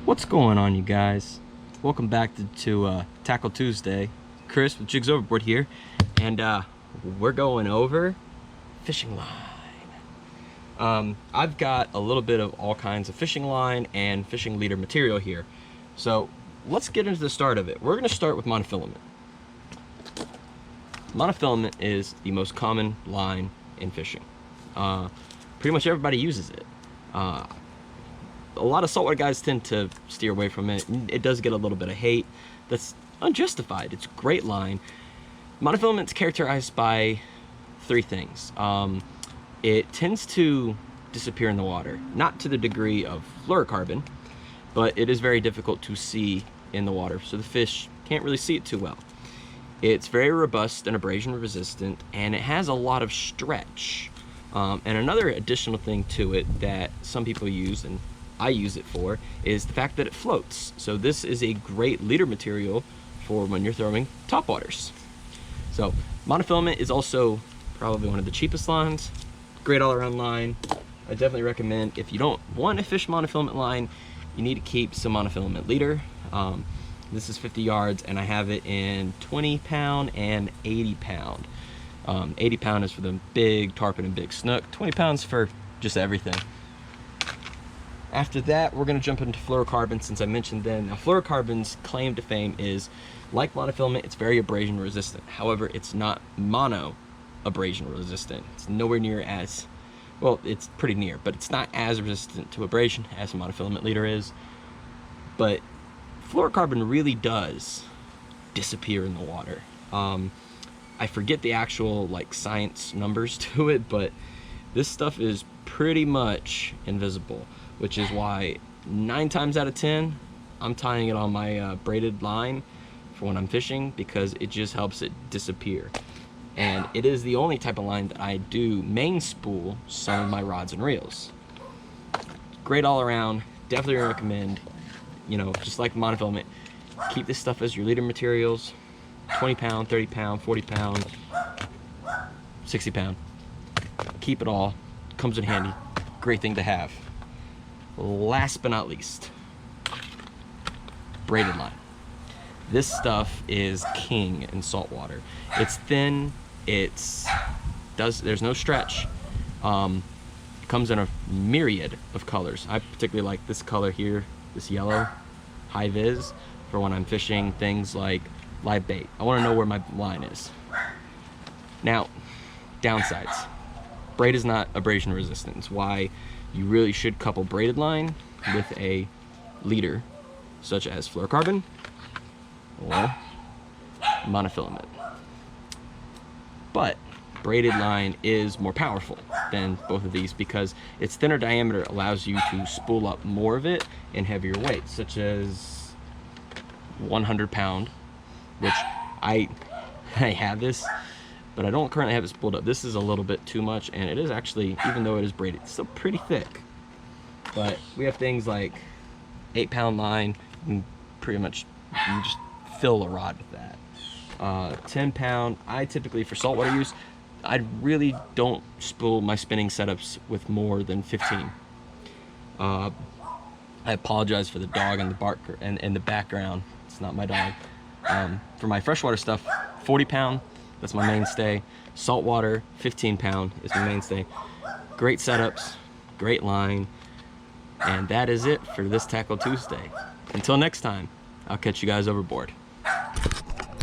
What's going on, you guys? Welcome back to Tackle Tuesday. Chris with Jigs Overboard here, and we're going over fishing line. I've got a little bit of all kinds of fishing line and fishing leader material here. So let's get into the start of it. We're going to start with monofilament. Monofilament is the most common line in fishing. Pretty much everybody uses it. A lot of saltwater guys tend to steer away from it. It does get a little bit of hate. That's unjustified. It's a great line. Monofilament's characterized by three things. It tends to disappear in the water, not to the degree of fluorocarbon, but it is very difficult to see in the water, so the fish can't really see it too well. It's very robust and abrasion resistant, and it has a lot of stretch. And another additional thing to it that some people use, and I use it for, is the fact that it floats. So this is a great leader material for when you're throwing topwaters. So monofilament is also probably one of the cheapest lines. Great all-around line. I definitely recommend, if you don't want to fish monofilament line, you need to keep some monofilament leader. This is 50 yards, and I have it in 20 pound and 80 pound. 80 pound is for the big tarpon and big snook. 20 pounds for just everything. After that, we're going to jump into fluorocarbon, since I mentioned them. Now, fluorocarbon's claim to fame is, like monofilament, it's very abrasion resistant. However, it's not mono abrasion resistant. It's nowhere near as, well, it's pretty near, but it's not as resistant to abrasion as a monofilament leader is. But fluorocarbon really does disappear in the water. I forget the actual science numbers to it, but this stuff is pretty much invisible, which is why 9 times out of 10 I'm tying it on my braided line for when I'm fishing, because it just helps it disappear. And it is the only type of line that I do main spool some of my rods and reels. Great all around. Definitely recommend, just like monofilament, keep this stuff as your leader materials. 20 pound, 30 pound, 40 pound, 60 pound. Keep it all. Comes in handy. Great thing to have. Last but not least, braided line. This stuff is king in saltwater. It's thin. There's no stretch. It comes in a myriad of colors. I particularly like this color here, this yellow, high vis, for when I'm fishing things like live bait. I want to know where my line is. Now, downsides. Braid is not abrasion resistant. It's why you really should couple braided line with a leader, such as fluorocarbon or monofilament. But braided line is more powerful than both of these, because its thinner diameter allows you to spool up more of it in heavier weights, such as 100 pound, which I have this, but I don't currently have it spooled up. This is a little bit too much, and it is actually, even though it is braided, it's still pretty thick. But we have things like 8 pound line, and pretty much you just fill a rod with that. 10 pound, I typically, for saltwater use, I really don't spool my spinning setups with more than 15. I apologize for the dog and the bark and in the background. It's not my dog. For my freshwater stuff, 40 pound, that's my mainstay. Saltwater, 15 pound is my mainstay. Great setups, great line, and that is it for this Tackle Tuesday. Until next time, I'll catch you guys overboard.